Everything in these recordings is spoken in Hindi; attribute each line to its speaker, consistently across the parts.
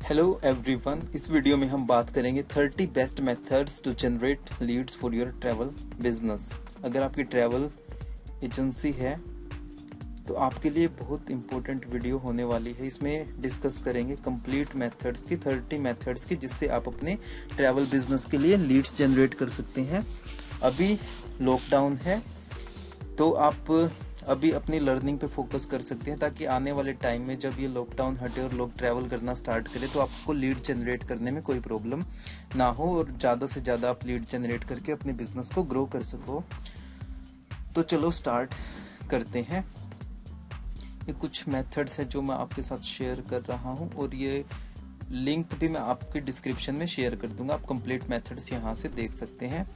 Speaker 1: हेलो एवरीवन, इस वीडियो में हम बात करेंगे 30 best methods to generate leads for your travel business. अगर आपकी ट्रैवल एजेंसी है तो आपके लिए बहुत इंपॉर्टेंट वीडियो होने वाली है। इसमें डिस्कस करेंगे कंप्लीट मेथड्स की, 30 मेथड्स की, जिससे आप अपने ट्रैवल बिजनेस के लिए लीड्स जनरेट कर सकते हैं। अभी लॉकडाउन है तो आप अभी अपनी लर्निंग पे फोकस कर सकते हैं, ताकि आने वाले टाइम में जब ये लॉकडाउन हटे और लोग ट्रैवल करना स्टार्ट करें तो आपको लीड जनरेट करने में कोई प्रॉब्लम ना हो और ज़्यादा से ज़्यादा आप लीड जनरेट करके अपने बिजनेस को ग्रो कर सको। तो चलो स्टार्ट करते हैं। ये कुछ मेथड्स हैं जो मैं आपके साथ शेयर कर रहा हूँ और ये लिंक भी मैं आपके डिस्क्रिप्शन में शेयर कर दूंगा। आप कंप्लीट मेथड्स यहाँ से देख सकते हैं।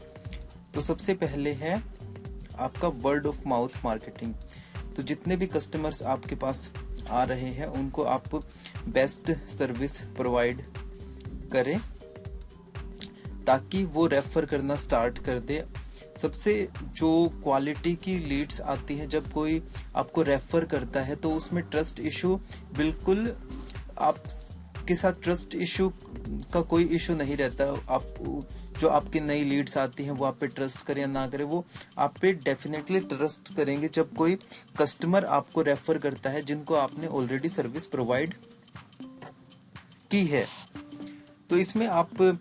Speaker 1: तो सबसे पहले है आपका वर्ड ऑफ माउथ मार्केटिंग। तो जितने भी कस्टमर्स आपके पास आ रहे हैं उनको आप बेस्ट सर्विस प्रोवाइड करें ताकि वो रेफर करना स्टार्ट कर दे। सबसे जो क्वालिटी की लीड्स आती है, जब कोई आपको रेफर करता है तो उसमें ट्रस्ट इशू बिल्कुल आपके साथ ट्रस्ट इशू का कोई इशू नहीं रहता। आप जो आपकी नई लीड्स आती हैं वो आप पे ट्रस्ट करें या ना करें, वो आप पे डेफिनेटली ट्रस्ट करेंगे जब कोई कस्टमर आपको रेफर करता है जिनको आपने ऑलरेडी सर्विस प्रोवाइड की है। तो इसमें आप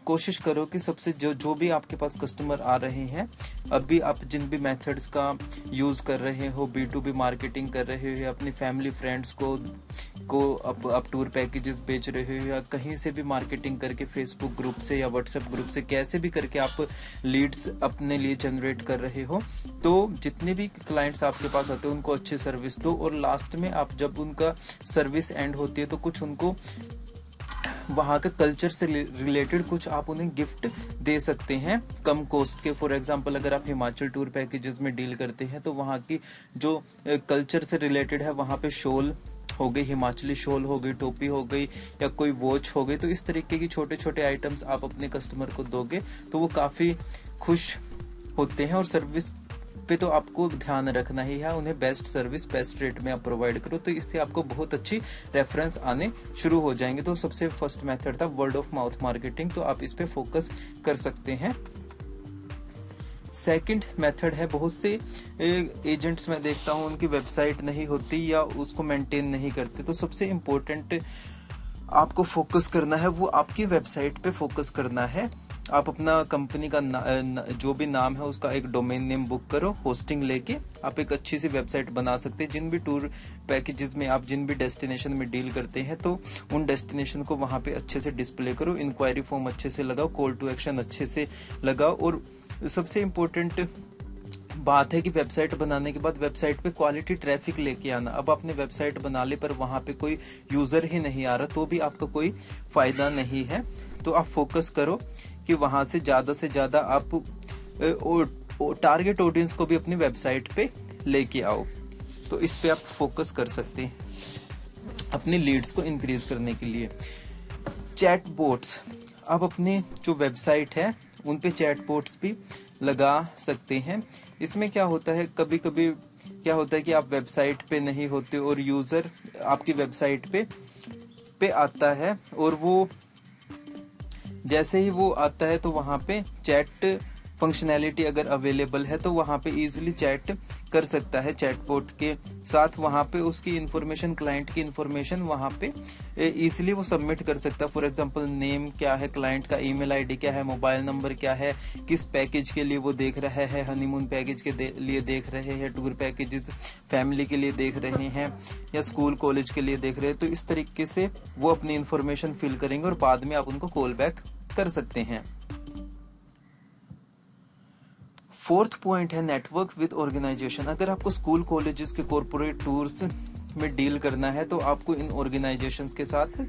Speaker 1: कोशिश करो कि सबसे जो भी आपके पास कस्टमर आ रहे हैं, अभी आप जिन भी मेथड्स का यूज कर रहे हो, B2B मार्केटिंग कर रहे हो, अपनी फैमिली फ्रेंड्स को आप टूर पैकेजेस बेच रहे हो या कहीं से भी मार्केटिंग करके फेसबुक ग्रुप से या व्हाट्सएप ग्रुप से कैसे भी करके आप लीड्स अपने लिए जनरेट कर रहे हो, तो जितने भी क्लाइंट्स आपके पास आते हैं उनको अच्छी सर्विस दो और लास्ट में आप जब उनका सर्विस एंड होती है तो कुछ उनको वहाँ के कल्चर से रिलेटेड कुछ आप उन्हें गिफ्ट दे सकते हैं कम कॉस्ट के। फॉर एग्जांपल, अगर आप हिमाचल टूर पैकेजेस में डील करते हैं तो वहाँ की जो कल्चर से रिलेटेड है, वहाँ पे शॉल हो गई, हिमाचली शॉल हो गई, टोपी हो गई या कोई वॉच हो गई, तो इस तरीके की छोटे छोटे आइटम्स आप अपने कस्टमर को दोगे तो वो काफ़ी खुश होते हैं। और सर्विस पे तो आपको ध्यान रखना ही है, उन्हें बेस्ट सर्विस बेस्ट रेट में आप प्रोवाइड करो, तो इससे आपको बहुत अच्छी रेफरेंस आने शुरू हो जाएंगे। तो सबसे फर्स्ट मेथड था वर्ड ऑफ माउथ मार्केटिंग, तो आप इस पे फोकस कर सकते हैं। सेकंड मेथड है, बहुत से एजेंट्स मैं देखता हूं उनकी वेबसाइट नहीं होती या उसको मेंटेन नहीं करते। तो सबसे इम्पोर्टेंट आपको फोकस करना है वो आपकी वेबसाइट पे फोकस करना है। आप अपना कंपनी का जो भी नाम है उसका एक डोमेन नेम बुक करो, होस्टिंग लेके आप एक अच्छी सी वेबसाइट बना सकते हैं। जिन भी टूर पैकेजेस में आप जिन भी डेस्टिनेशन में डील करते हैं तो उन डेस्टिनेशन को वहां पे अच्छे से डिस्प्ले करो, इंक्वायरी फॉर्म अच्छे से लगाओ, कॉल टू एक्शन अच्छे से लगाओ। और सबसे इम्पोर्टेंट बात है कि वेबसाइट बनाने के बाद वेबसाइट पे क्वालिटी ट्रैफिक लेके आना। अब आपने वेबसाइट बना ली पर वहां पे कोई यूजर ही नहीं आ रहा तो भी आपका कोई फायदा नहीं है। तो आप फोकस करो कि वहां से ज्यादा आप टारगेट ऑडियंस को भी अपनी वेबसाइट पे लेके आओ। तो इस पे आप फोकस कर सकते हैं अपनी लीड्स को इंक्रीज करने के लिए। चैट बोट्स, आप अपनी जो वेबसाइट है उन पे चैट बोट्स भी लगा सकते हैं। इसमें क्या होता है, कभी कभी क्या होता है कि आप वेबसाइट पे नहीं होते और यूजर आपकी वेबसाइट पे आता है और वो जैसे ही वो आता है तो वहां पे चैट फंक्शनैलिटी अगर अवेलेबल है तो वहां पे इजीली चैट कर सकता है चैटबॉट के साथ। वहां पे उसकी इंफॉर्मेशन, क्लाइंट की इंफॉर्मेशन वहां पे इजीली वो सबमिट कर सकता है। फॉर एग्जांपल, नेम क्या है क्लाइंट का, ईमेल आईडी क्या है, मोबाइल नंबर क्या है, किस पैकेज के लिए वो देख रहा है, हनीमून पैकेज के लिए देख रहे हैं, टूर पैकेजेस फैमिली के लिए देख रहे हैं या स्कूल कॉलेज के लिए देख रहे हैं। तो इस तरीके से वो अपनी इंफॉर्मेशन फिल करेंगे और बाद में आप उनको कॉल बैक कर सकते हैं। फोर्थ पॉइंट है नेटवर्क विद ऑर्गेनाइजेशन। अगर आपको स्कूल कॉलेजेस के कॉर्पोरेट टूर्स में डील करना है तो आपको इन ऑर्गेनाइजेशंस के साथ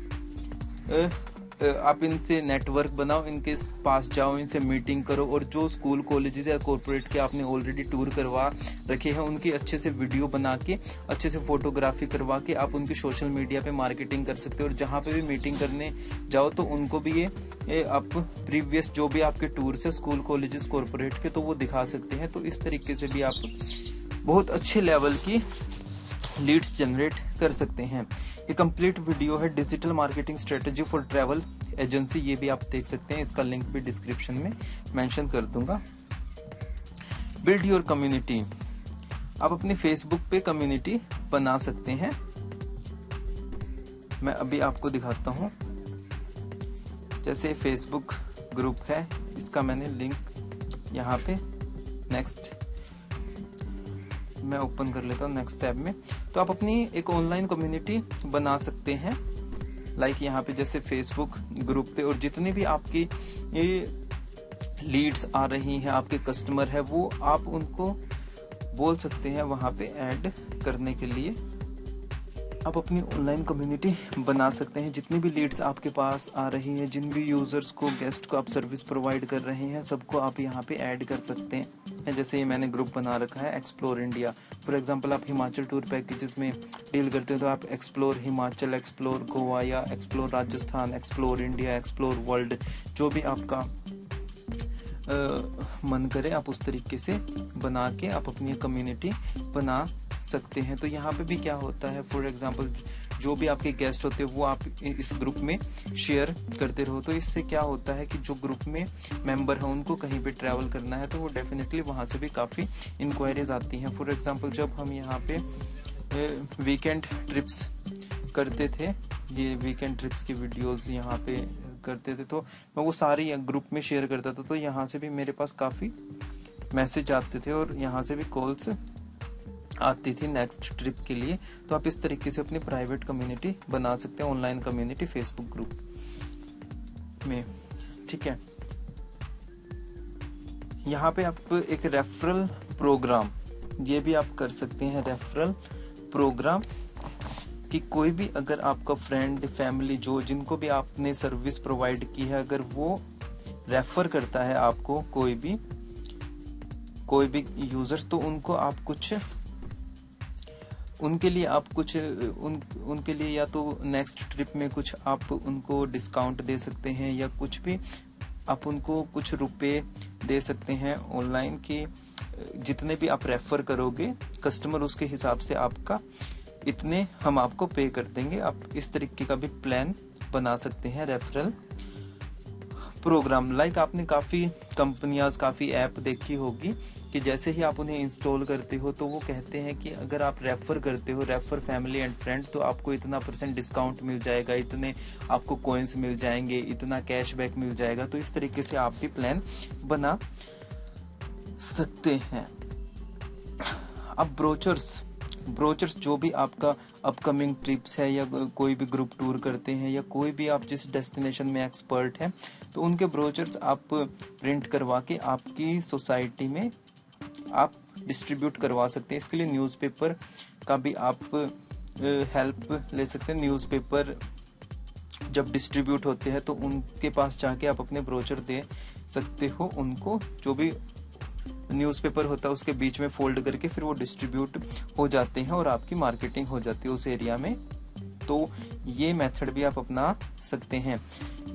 Speaker 1: आप इनसे नेटवर्क बनाओ, इनके पास जाओ, इनसे मीटिंग करो और जो स्कूल कॉलेजेस या कॉर्पोरेट के आपने ऑलरेडी टूर करवा रखे हैं उनकी अच्छे से वीडियो बना के, अच्छे से फोटोग्राफी करवा के आप उनकी सोशल मीडिया पे मार्केटिंग कर सकते हो। और जहाँ पे भी मीटिंग करने जाओ तो उनको भी ये आप प्रीवियस जो भी आपके टूर्स है स्कूल कॉलेजेस कॉर्पोरेट के तो वो दिखा सकते हैं। तो इस तरीके से भी आप बहुत अच्छे लेवल की लीड्स जनरेट कर सकते हैं। ये कंप्लीट वीडियो है digital marketing strategy for travel agency, ये भी आप देख सकते हैं, इसका लिंक भी डिस्क्रिप्शन में मेंशन कर दूंगा। बिल्ड योर कम्युनिटी, आप अपनी फेसबुक पे कम्युनिटी बना सकते हैं। मैं अभी आपको दिखाता हूं, जैसे फेसबुक ग्रुप है, इसका मैंने लिंक यहाँ पे नेक्स्ट मैं ओपन कर लेता हूँ नेक्स्ट टैब में। तो आप अपनी एक ऑनलाइन कम्युनिटी बना सकते हैं, लाइक यहाँ पे जैसे फेसबुक ग्रुप पे, और जितने भी आपकी ये लीड्स आ रही हैं, आपके कस्टमर है, वो आप उनको बोल सकते हैं वहाँ पे ऐड करने के लिए। आप अपनी ऑनलाइन कम्युनिटी बना सकते हैं। जितनी भी लीड्स आपके पास आ रही हैं, जिन भी यूजर्स को, गेस्ट को आप सर्विस प्रोवाइड कर रहे हैं, सबको आप यहाँ पे ऐड कर सकते हैं। जैसे ये मैंने ग्रुप बना रखा है एक्सप्लोर इंडिया। फॉर एग्जांपल आप हिमाचल टूर पैकेजेस में डील करते हो तो आप एक्सप्लोर हिमाचल, एक्सप्लोर गोवा या explore Rajasthan, explore India, explore world, जो भी आपका मन करे आप उस तरीके से बना के आप अपनी कम्युनिटी बना सकते हैं। तो यहाँ पे भी क्या होता है, फॉर एग्जांपल जो भी आपके गेस्ट होते हैं वो आप इस ग्रुप में शेयर करते रहो। तो इससे क्या होता है कि जो ग्रुप में मेंबर है उनको कहीं पे ट्रैवल करना है तो वो डेफिनेटली वहाँ से भी काफ़ी इंक्वायरीज आती हैं। फॉर एग्जांपल जब हम यहाँ पे वीकेंड ट्रिप्स करते थे, ये वीकेंड ट्रिप्स की वीडियोस यहाँ पे करते थे, तो मैं वो सारी ग्रुप में शेयर करता था, तो यहाँ से भी मेरे पास काफ़ी मैसेज आते थे और यहाँ से भी कॉल्स आती थी नेक्स्ट ट्रिप के लिए। तो आप इस तरीके से अपनी प्राइवेट कम्युनिटी बना सकते हैं, ऑनलाइन कम्युनिटी फेसबुक ग्रुप में, ठीक है। यहाँ पे आप एक रेफरल प्रोग्राम ये भी आप कर सकते हैं, रेफरल प्रोग्राम कि कोई भी अगर आपका फ्रेंड, फैमिली, जो जिनको भी आपने सर्विस प्रोवाइड की है, अगर वो रेफर करता है आपको कोई भी यूजर्स, तो उनको आप कुछ उनके लिए आप कुछ उनके लिए या तो नेक्स्ट ट्रिप में कुछ आप उनको डिस्काउंट दे सकते हैं या कुछ भी आप उनको कुछ रुपए दे सकते हैं ऑनलाइन के, जितने भी आप रेफर करोगे कस्टमर उसके हिसाब से आपका इतने हम आपको पे कर देंगे। आप इस तरीके का भी प्लान बना सकते हैं रेफरल प्रोग्राम। लाइक आपने काफ़ी कंपनियां, काफ़ी ऐप देखी होगी कि जैसे ही आप उन्हें इंस्टॉल करते हो तो वो कहते हैं कि अगर आप रेफर करते हो, रेफर फैमिली एंड फ्रेंड, तो आपको इतना % डिस्काउंट मिल जाएगा, इतने आपको कॉइन्स मिल जाएंगे, इतना कैशबैक मिल जाएगा। तो इस तरीके से आप भी प्लान बना सकते हैं। अब ब्रोचर्स जो भी आपका अपकमिंग ट्रिप्स है या कोई भी ग्रुप टूर करते हैं या कोई भी आप जिस डेस्टिनेशन में एक्सपर्ट हैं, तो उनके ब्रोचर्स आप प्रिंट करवा के आपकी सोसाइटी में आप डिस्ट्रीब्यूट करवा सकते हैं। इसके लिए न्यूज़पेपर का भी आप हेल्प ले सकते हैं। न्यूज़पेपर जब डिस्ट्रीब्यूट होते हैं तो उनके पास जाके आप अपने ब्रोचर दे सकते हो उनको, जो भी न्यूज़पेपर होता है उसके बीच में फोल्ड करके फिर वो डिस्ट्रीब्यूट हो जाते हैं और आपकी मार्केटिंग हो जाती है उस एरिया में। तो ये मेथड भी आप अपना सकते हैं।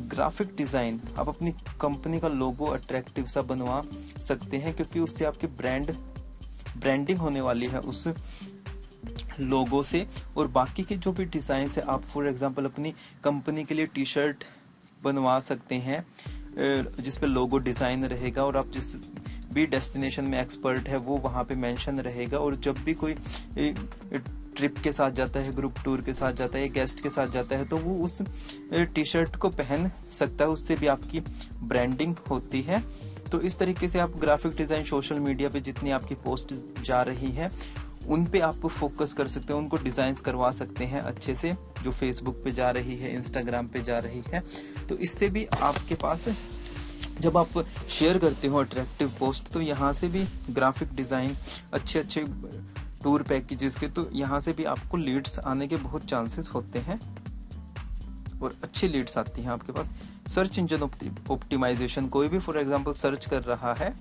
Speaker 1: ग्राफिक डिजाइन, आप अपनी कंपनी का लोगो अट्रैक्टिव सा बनवा सकते हैं, क्योंकि उससे आपकी ब्रांडिंग होने वाली है उस लोगो से। और बाकी के जो भी डिजाइन है, आप फॉर एग्जांपल अपनी कंपनी के लिए टी शर्ट बनवा सकते हैं जिसपे लोगो डिजाइन रहेगा और आप जिस भी डेस्टिनेशन में एक्सपर्ट है वो वहाँ पे मेंशन रहेगा। और जब भी कोई ट्रिप के साथ जाता है, ग्रुप टूर के साथ जाता है, गेस्ट के साथ जाता है, तो वो उस टी शर्ट को पहन सकता है, उससे भी आपकी ब्रांडिंग होती है। तो इस तरीके से आप ग्राफिक डिजाइन सोशल मीडिया पे जितनी आपकी पोस्ट जा रही है उन पे आप फोकस कर सकते हैं, उनको डिजाइन करवा सकते हैं अच्छे से, जो फेसबुक पे जा रही है, इंस्टाग्राम पे जा रही है। तो इससे भी आपके पास जब आप शेयर करते हो अट्रैक्टिव पोस्ट, तो यहाँ से भी ग्राफिक डिजाइन अच्छे टूर पैकेजेस के, तो यहाँ से भी आपको लीड्स आने के बहुत चांसेस होते हैं और अच्छी लीड्स आती हैं आपके पास। सर्च इंजन ऑप्टिमाइजेशन, कोई भी फॉर एग्जांपल सर्च कर रहा है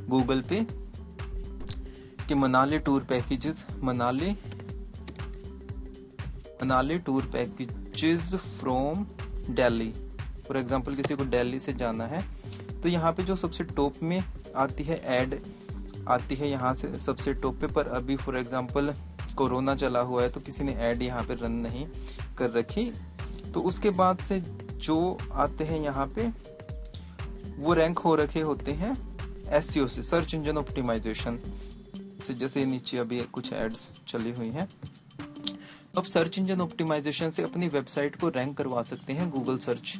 Speaker 1: गूगल पे कि Manali tour packages, Manali tour packages from Delhi, for example किसी को दिल्ली से जाना है, तो यहाँ पे जो सबसे टॉप में आती है ऐड आती है यहाँ से सबसे टॉप पे। पर अभी फॉर एग्जांपल कोरोना चला हुआ है तो किसी ने ऐड यहाँ पे रन नहीं कर रखी। तो उसके बाद से जो आते हैं यहाँ पे वो रैंक हो रखे होते हैं SEO से, सर्च इंजन ऑप्टिमाइजेशन से। जैसे नीचे अभी कुछ एड्स चली हुई हैं। अब सर्च इंजन ऑप्टिमाइजेशन से अपनी वेबसाइट को रैंक करवा सकते हैं गूगल सर्च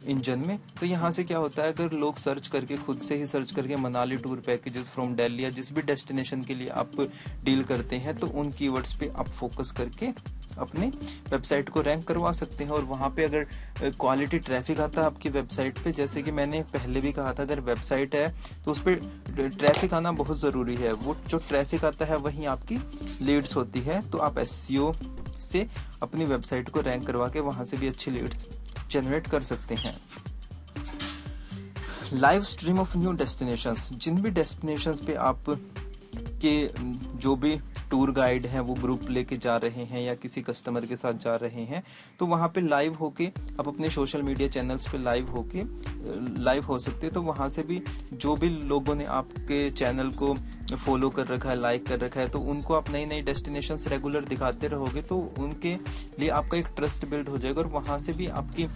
Speaker 1: इंजन में। तो यहाँ से क्या होता है, अगर लोग सर्च करके खुद से ही सर्च करके Manali tour packages from Delhi या जिस भी डेस्टिनेशन के लिए आप डील करते हैं, तो उन कीवर्ड्स पे आप फोकस करके अपने वेबसाइट को रैंक करवा सकते हैं। और वहाँ पे अगर क्वालिटी ट्रैफिक आता है आपकी वेबसाइट पे, जैसे कि मैंने पहले भी कहा था, अगर वेबसाइट है तो उस पर ट्रैफिक आना बहुत ज़रूरी है। वो जो ट्रैफिक आता है वही आपकी लीड्स होती है। तो आप SEO से अपनी वेबसाइट को रैंक करवा के वहां से भी अच्छी लीड्स जनरेट कर सकते हैं। Live stream of new destinations, जिन भी डेस्टिनेशंस पे आप के जो भी टूर गाइड हैं वो ग्रुप लेके जा रहे हैं या किसी कस्टमर के साथ जा रहे हैं, तो वहाँ पे लाइव होके आप अपने सोशल मीडिया चैनल्स पे लाइव हो सकते हैं। तो वहाँ से भी जो भी लोगों ने आपके चैनल को फॉलो कर रखा है, लाइक कर रखा है, तो उनको आप नई नई डेस्टिनेशंस रेगुलर दिखाते रहोगे तो उनके लिए आपका एक ट्रस्ट बिल्ड हो जाएगा। और वहाँ से भी आपकी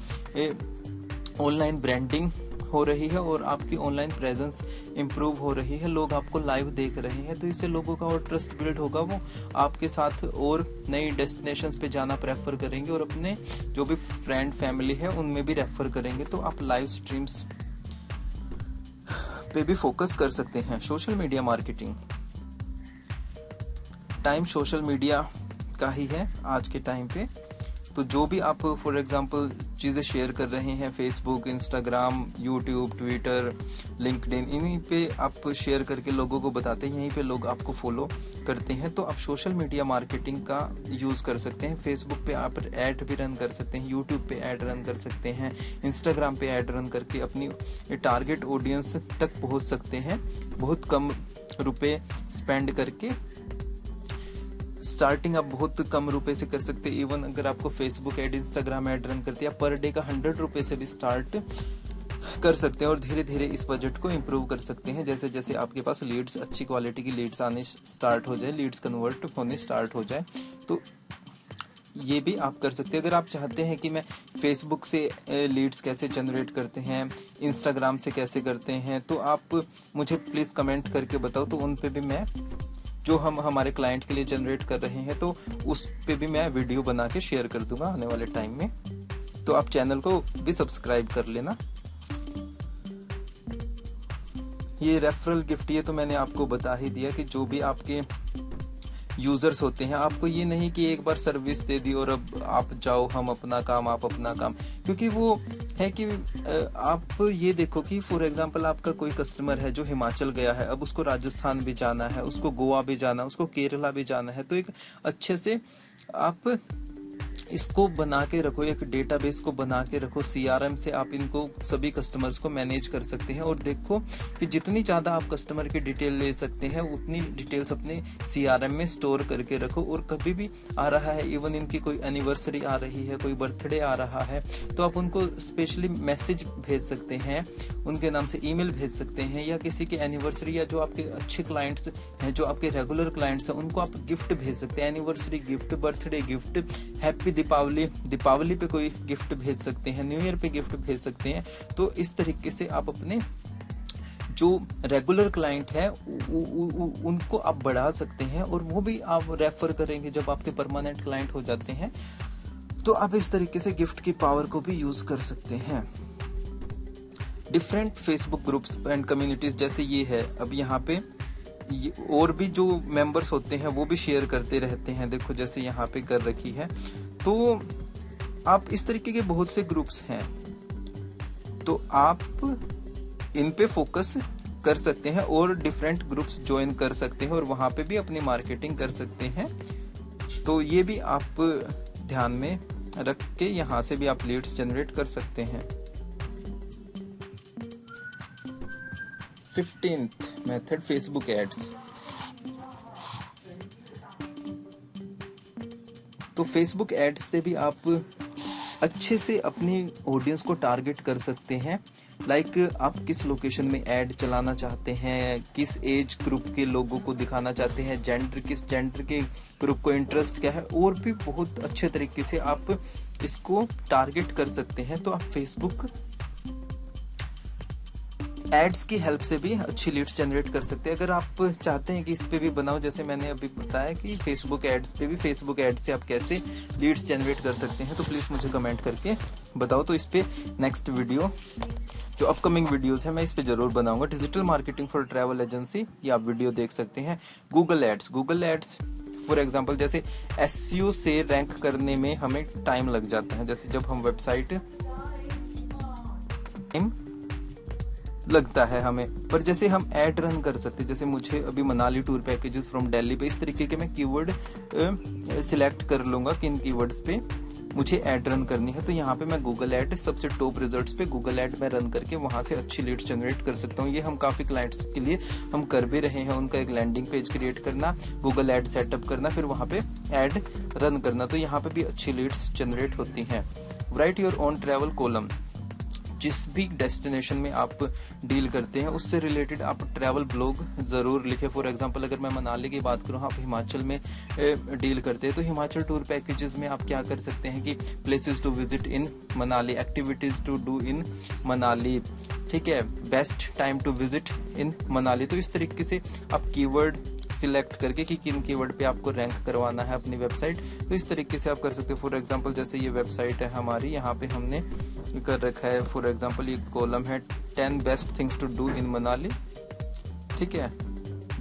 Speaker 1: ऑनलाइन ब्रांडिंग हो रही है और आपकी ऑनलाइन प्रेजेंस इंप्रूव हो रही है, लोग आपको लाइव देख रहे हैं, तो इससे लोगों का और ट्रस्ट बिल्ड होगा, वो आपके साथ और नई डेस्टिनेशंस पे जाना प्रेफर करेंगे और अपने जो भी फ्रेंड फैमिली है उनमें भी रेफर करेंगे। तो आप लाइव स्ट्रीम्स पे भी फोकस कर सकते हैं। Social media marketing, time social media का ही है आज के टाइम पे। तो जो भी आप फॉर एग्जांपल चीज़ें शेयर कर रहे हैं, Facebook, Instagram, YouTube, Twitter, LinkedIn, इन्हीं पे आप शेयर करके लोगों को बताते हैं, यहीं पे लोग आपको फॉलो करते हैं। तो आप सोशल मीडिया मार्केटिंग का यूज़ कर सकते हैं। फेसबुक पे आप ऐड भी रन कर सकते हैं, यूट्यूब पे ऐड रन कर सकते हैं, इंस्टाग्राम पे ऐड रन करके अपनी टारगेट ऑडियंस तक पहुंच सकते हैं बहुत कम रुपए स्पेंड करके। स्टार्टिंग आप बहुत कम रुपए से कर सकते हैं। इवन अगर आपको Facebook ad, Instagram ad run करते हैं, पर डे का 100 रुपए से भी स्टार्ट कर सकते हैं और धीरे धीरे इस बजट को इम्प्रूव कर सकते हैं। जैसे जैसे आपके पास लीड्स, अच्छी क्वालिटी की लीड्स आने स्टार्ट हो जाए, लीड्स कन्वर्ट होने स्टार्ट हो जाए, तो ये भी आप कर सकते हैं। अगर आप चाहते हैं कि मैं फेसबुक से लीड्स कैसे जनरेट करते हैं, इंस्टाग्राम से कैसे करते हैं, तो आप मुझे प्लीज़ कमेंट करके बताओ, तो उन पे भी मैं जो हम हमारे क्लाइंट के लिए जनरेट कर रहे हैं तो उस पे भी मैं वीडियो बना के शेयर कर दूंगा आने वाले टाइम में। तो आप चैनल को भी सब्सक्राइब कर लेना। ये रेफरल गिफ्ट, ये तो मैंने आपको बता ही दिया कि जो भी आपके यूजर्स होते हैं, आपको ये नहीं कि एक बार सर्विस दे दी और अब आप जाओ, हम अपना काम, आप अपना काम। क्योंकि वो है कि आप ये देखो कि फॉर एग्जांपल आपका कोई कस्टमर है जो हिमाचल गया है, अब उसको राजस्थान भी जाना है, उसको गोवा भी जाना है, उसको केरला भी जाना है, तो एक अच्छे से आप इसको बना के रखो, एक डेटाबेस को बना के रखो। CRM से आप इनको सभी कस्टमर्स को मैनेज कर सकते हैं और देखो कि जितनी ज़्यादा आप कस्टमर की डिटेल ले सकते हैं उतनी डिटेल्स अपने CRM में स्टोर करके रखो। और कभी भी आ रहा है, इवन इनकी कोई एनिवर्सरी आ रही है, कोई बर्थडे आ रहा है, तो आप उनको स्पेशली मैसेज भेज सकते हैं, उनके नाम से ईमेल भेज सकते हैं, या किसी की एनिवर्सरी या जो आपके अच्छे क्लाइंट्स हैं, जो आपके रेगुलर क्लाइंट्स हैं, उनको आप गिफ्ट भेज सकते हैं, anniversary gift, birthday gift, happy Deepawali पे कोई गिफ्ट भेज सकते हैं, न्यू ईयर पे गिफ्ट भेज सकते हैं। तो इस तरीके से आप अपने जो रेगुलर क्लाइंट है उनको आप बढ़ा सकते हैं और वो भी आप रेफर करेंगे जब आपके परमानेंट क्लाइंट हो जाते हैं। तो आप इस तरीके से गिफ्ट की पावर को भी यूज कर सकते हैं। Different Facebook groups and communities जैसे ये है, अब यहाँ पे और भी जो मेंबर्स होते हैं वो भी शेयर करते रहते हैं। देखो जैसे यहाँ पे कर रखी है, तो आप इस तरीके के बहुत से ग्रुप्स हैं, तो आप इन पे फोकस कर सकते हैं और डिफरेंट ग्रुप्स ज्वाइन कर सकते हैं और वहां पे भी अपनी मार्केटिंग कर सकते हैं। तो ये भी आप ध्यान में रख के यहाँ से भी आप लीड्स जनरेट कर सकते हैं। 15th method, Facebook ads. तो फेसबुक एड्स से भी आप अच्छे से अपनी ऑडियंस को टारगेट कर सकते हैं। लाइक आप किस लोकेशन में ऐड चलाना चाहते हैं, किस एज ग्रुप के लोगों को दिखाना चाहते हैं, जेंडर किस जेंडर के ग्रुप को इंटरेस्ट क्या है, और भी बहुत अच्छे तरीके से आप इसको टारगेट कर सकते हैं। तो आप फेसबुक एड्स की हेल्प से भी अच्छी लीड्स जनरेट कर सकते हैं। अगर आप चाहते हैं कि इस पे भी बनाओ, जैसे मैंने अभी बताया कि फेसबुक एड्स पे भी, फेसबुक एड्स से आप कैसे लीड्स जनरेट कर सकते हैं, तो प्लीज मुझे कमेंट करके बताओ। तो इस पे नेक्स्ट वीडियो, जो अपकमिंग वीडियोस है, मैं इस पे जरूर बनाऊंगा। Digital marketing for travel agency, ये आप वीडियो देख सकते हैं। गूगल एड्स फॉर एग्जाम्पल, जैसे SEO से रैंक करने में हमें टाइम लग जाता है। जैसे जब हम वेबसाइट लगता है हमें, पर जैसे हम ऐड रन कर सकते हैं। जैसे मुझे अभी Manali tour packages from Delhi पे, इस तरीके के मैं कीवर्ड सिलेक्ट कर लूंगा किन कीवर्ड्स पे मुझे ऐड रन करनी है। तो यहाँ पे मैं गूगल ऐड, सबसे टॉप रिजल्ट्स पे गूगल ऐड में रन करके वहां से अच्छी लीड्स जनरेट कर सकता हूँ। ये हम काफी क्लाइंट्स के लिए हम कर भी रहे हैं। उनका एक लैंडिंग पेज क्रिएट करना, गूगल ऐड सेटअप करना, फिर वहां पे ऐड रन करना, तो यहाँ पे भी अच्छी लीड्स जनरेट होती हैं। Right your own travel column, जिस भी डेस्टिनेशन में आप डील करते हैं उससे रिलेटेड आप ट्रैवल ब्लॉग जरूर लिखें। फॉर एग्जांपल, अगर मैं मनाली की बात करूं, आप हिमाचल में डील करते हैं, तो हिमाचल टूर पैकेजेस में आप क्या कर सकते हैं कि places to visit in Manali, activities to do in Manali, ठीक है, best time to visit in Manali. तो इस तरीके से आप कीवर्ड सिलेक्ट करके कि किन कीवर्ड पे आपको रैंक करवाना है अपनी वेबसाइट, तो इस तरीके से आप कर सकते हो। फॉर एग्जांपल, जैसे ये वेबसाइट है हमारी, यहाँ पे हमने कर रखा है, फॉर एग्जांपल ये कॉलम है 10 best things to do in Manali, ठीक है,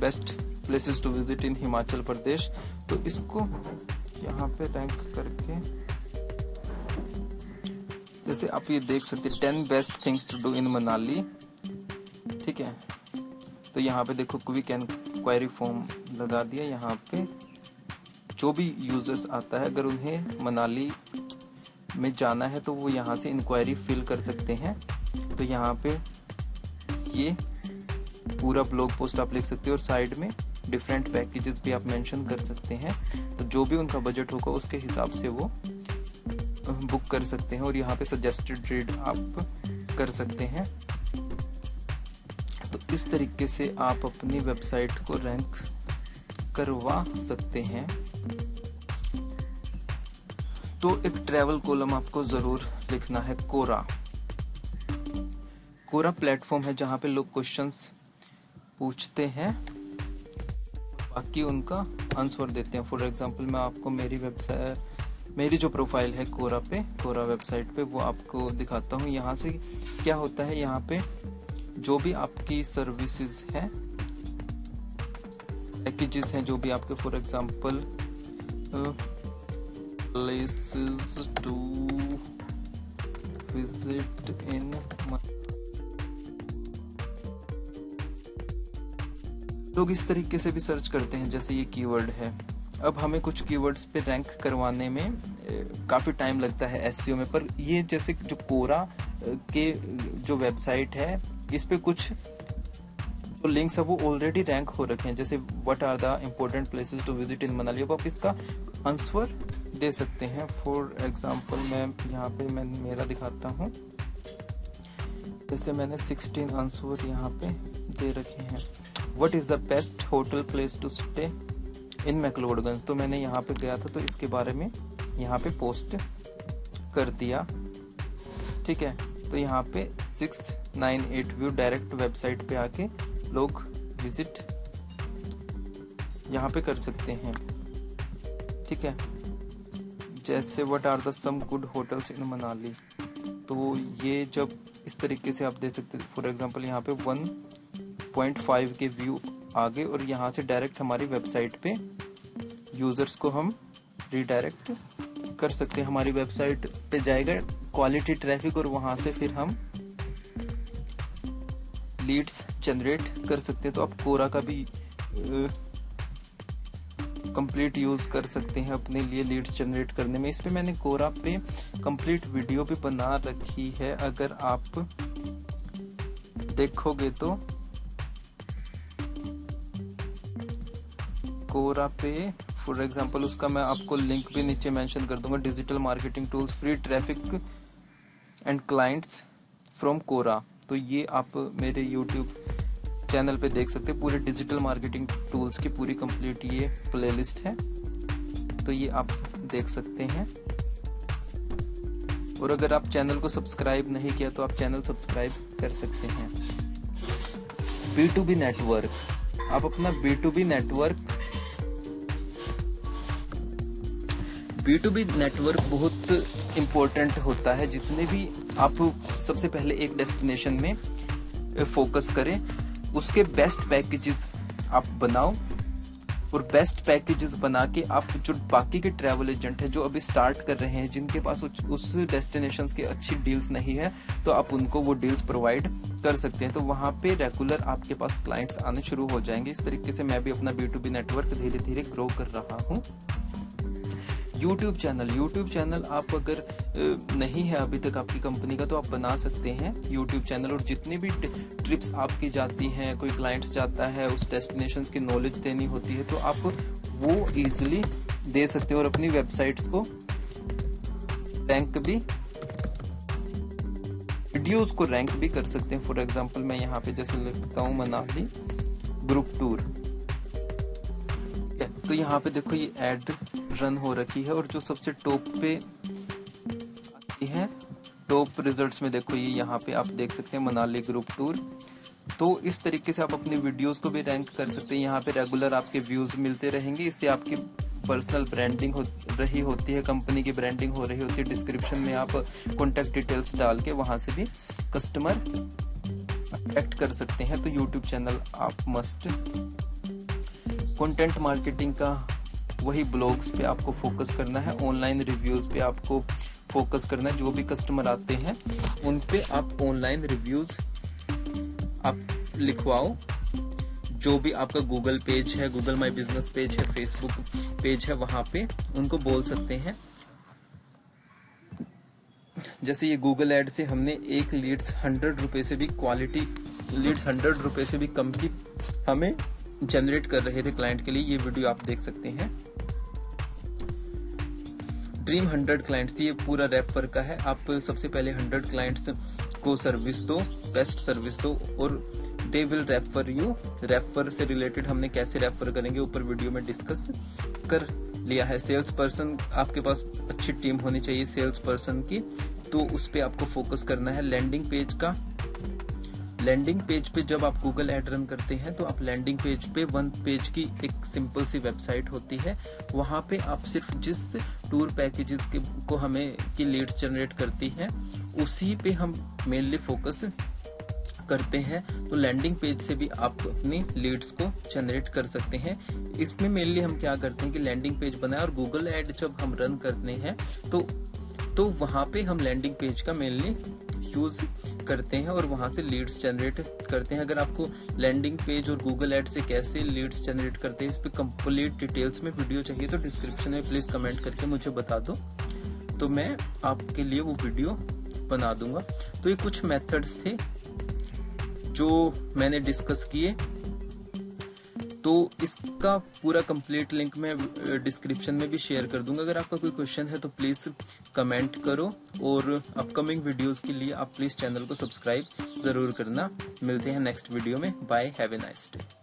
Speaker 1: best places to visit in Himachal Pradesh. तो इसको यहाँ पे रैंक करके, जैसे आप ये देख सकते हैं 10 best things to do in Manali, ठीक है। तो यहाँ पे देखो क्विक इंक्वायरी फॉर्म लगा दिया। यहाँ पे जो भी यूजर्स आता है, अगर उन्हें मनाली में जाना है तो वो यहाँ से इंक्वायरी फिल कर सकते हैं। तो यहाँ पे ये पूरा ब्लॉग पोस्ट आप लिख सकते हो, और साइड में डिफरेंट पैकेजेस भी आप मेंशन कर सकते हैं। तो जो भी उनका बजट होगा उसके हिसाब से वो बुक कर सकते हैं, और यहाँ पे सजेस्टेड रेट आप कर सकते हैं। तो इस तरीके से आप अपनी वेबसाइट को रैंक करवा सकते हैं। तो एक ट्रैवल कॉलम आपको जरूर लिखना है। कोरा प्लेटफॉर्म है जहां पे लोग क्वेश्चंस पूछते हैं, बाकी उनका आंसर देते हैं। फॉर एग्जांपल, मैं आपको मेरी जो प्रोफाइल है कोरा वेबसाइट पे, वो आपको दिखाता हूँ। यहाँ से क्या होता है, यहाँ पे जो भी आपकी सर्विसेज हैं, पैकेजेस हैं, जो भी आपके, for example places to visit in, लोग इस तरीके से भी सर्च करते हैं, जैसे ये कीवर्ड है। अब हमें कुछ कीवर्ड्स पे रैंक करवाने में काफी टाइम लगता है SEO में, पर ये जैसे जो कोरा के जो वेबसाइट है, इस पे कुछ जो लिंक्स है वो ऑलरेडी रैंक हो रखे हैं। जैसे what are the important places to visit in Manali, अब आप इसका आंसर दे सकते हैं। फॉर एग्जांपल, मैं यहाँ पे मेरा दिखाता हूँ। जैसे मैंने 16 आंसर यहाँ पे दे रखे हैं। What is the best hotel place to stay in McLeodganj, तो मैंने यहाँ पे गया था, तो इसके बारे में यहाँ पे पोस्ट कर दिया, ठीक है। तो यहाँ पे 698 व्यू डायरेक्ट वेबसाइट पे आके लोग विजिट यहाँ पे कर सकते हैं, ठीक है। जैसे what are the some good hotels in Manali, तो ये जब इस तरीके से आप दे सकते हैं। फॉर एग्जांपल, यहाँ पे 1.5 के व्यू आ गए, और यहाँ से डायरेक्ट हमारी वेबसाइट पे यूजर्स को हम रीडायरेक्ट कर सकते हैं। हमारी वेबसाइट पे जाएगा क्वालिटी ट्रैफिक, और वहां से फिर हम लीड्स जनरेट कर सकते हैं। तो आप कोरा का भी कंप्लीट यूज कर सकते हैं अपने लिए लीड्स जनरेट करने में। इस पे मैंने कोरा पे कंप्लीट वीडियो भी बना रखी है, अगर आप देखोगे तो कोरा पे फॉर एग्जांपल उसका मैं आपको लिंक भी नीचे मेंशन कर दूंगा, digital marketing tools free traffic and clients from Quora. तो ये आप मेरे यूट्यूब चैनल पे देख सकते हैं, पूरे डिजिटल मार्केटिंग टूल्स की पूरी कंप्लीट ये प्लेलिस्ट है, तो ये आप देख सकते हैं। और अगर आप चैनल को सब्सक्राइब नहीं किया तो आप चैनल सब्सक्राइब कर सकते हैं। B2B नेटवर्क, आप अपना B2B नेटवर्क बहुत इम्पोर्टेंट होता है। जितने भी आप सबसे पहले एक डेस्टिनेशन में फोकस करें, उसके बेस्ट पैकेजेस आप बनाओ, और बेस्ट पैकेजेस बना के आप जो बाकी के ट्रैवल एजेंट हैं जो अभी स्टार्ट कर रहे हैं, जिनके पास उस डेस्टिनेशन के अच्छी डील्स नहीं है, तो आप उनको वो डील्स प्रोवाइड कर सकते हैं। तो वहां पे रेगुलर आपके पास क्लाइंट्स आने शुरू हो जाएंगे। इस तरीके से मैं भी अपना B2B नेटवर्क धीरे धीरे ग्रो कर रहा हूँ। यूट्यूब चैनल आप अगर नहीं है अभी तक आपकी कंपनी का, तो आप बना सकते हैं यूट्यूब चैनल। और जितनी भी ट्रिप्स आपकी जाती हैं, कोई क्लाइंट्स जाता है, उस डेस्टिनेशंस की नॉलेज देनी होती है, तो आप वो इजीली दे सकते हो और अपनी वेबसाइट्स को रैंक भी, वीडियोस को रैंक भी कर सकते हैं। फॉर एग्जांपल मैं यहाँ पे जैसे लिखता हूँ मनाली ग्रुप टूर, तो यहाँ पे देखो ये एड रन हो रखी है, और जो सबसे टॉप पे आती है, टॉप रिजल्ट्स में देखो ये यहाँ पे आप देख सकते हैं मनाली ग्रुप टूर। तो इस तरीके से आप अपनी वीडियोस को भी रैंक कर सकते हैं। यहाँ पे रेगुलर आपके व्यूज मिलते रहेंगे, इससे आपकी पर्सनल ब्रांडिंग हो रही होती है, कंपनी की ब्रांडिंग हो रही होती है। डिस्क्रिप्शन में आप कॉन्टेक्ट डिटेल्स डाल के वहां से भी कस्टमर अट्रैक्ट कर सकते हैं। तो यूट्यूब चैनल आप मस्ट। कंटेंट मार्केटिंग का वही ब्लॉग्स पे आपको फोकस करना है, ऑनलाइन रिव्यूज पे आपको फोकस करना है। जो भी कस्टमर आते हैं उन पे आप ऑनलाइन रिव्यूज आप लिखवाओ। जो भी आपका गूगल पेज है, गूगल माई बिजनेस पेज है, फेसबुक पेज है, वहां पे उनको बोल सकते हैं। जैसे ये गूगल एड से हमने एक लीड्स 100 रुपए से भी, क्वालिटी लीड्स 100 रुपए से भी कम की हमें जनरेट कर रहे थे क्लाइंट के लिए। ये वीडियो आप देख सकते हैं। ड्रीम 100 क्लाइंट्स, ये पूरा रेफर का है। आप सबसे पहले 100 क्लाइंट्स को सर्विस दो, बेस्ट सर्विस दो, और they will refer you. Refer से रिलेटेड हमने कैसे रेफर करेंगे ऊपर वीडियो में डिस्कस कर लिया है। सेल्स पर्सन, आपके पास अच्छी टीम होनी चाहिए सेल्स पर्सन की, तो उस पे आपको फोकस करना है। लैंडिंग पेज का, लैंडिंग पेज पे जब आप गूगल एड रन करते हैं तो आप लैंडिंग पेज पे 1 पेज की एक सिंपल सी वेबसाइट होती है। वहां पे आप सिर्फ जिस टूर पैकेजेस को हमें की लीड्स जनरेट करती हैं उसी पे हम मेनली फोकस करते हैं। तो लैंडिंग पेज से भी आप अपनी लीड्स को जनरेट कर सकते हैं। इसमें मेनली हम क्या करते हैं कि लैंडिंग पेज बनाए, और गूगल एड जब हम रन करते हैं तो वहां पे हम लैंडिंग पेज का मेनली यूज करते हैं और वहां से लीड्स जनरेट करते हैं। अगर आपको लैंडिंग पेज और गूगल एड से कैसे लीड्स जनरेट करते हैं इस पे कंप्लीट डिटेल्स में वीडियो चाहिए तो डिस्क्रिप्शन में प्लीज कमेंट करके मुझे बता दो, तो मैं आपके लिए वो वीडियो बना दूंगा। तो ये कुछ मेथड्स थे जो मैंने डिस्कस किए, तो इसका पूरा कंप्लीट लिंक मैं डिस्क्रिप्शन में भी शेयर कर दूंगा। अगर आपका कोई क्वेश्चन है तो प्लीज कमेंट करो, और अपकमिंग वीडियोस के लिए आप प्लीज चैनल को सब्सक्राइब जरूर करना। मिलते हैं नेक्स्ट वीडियो में। Bye, have a nice day.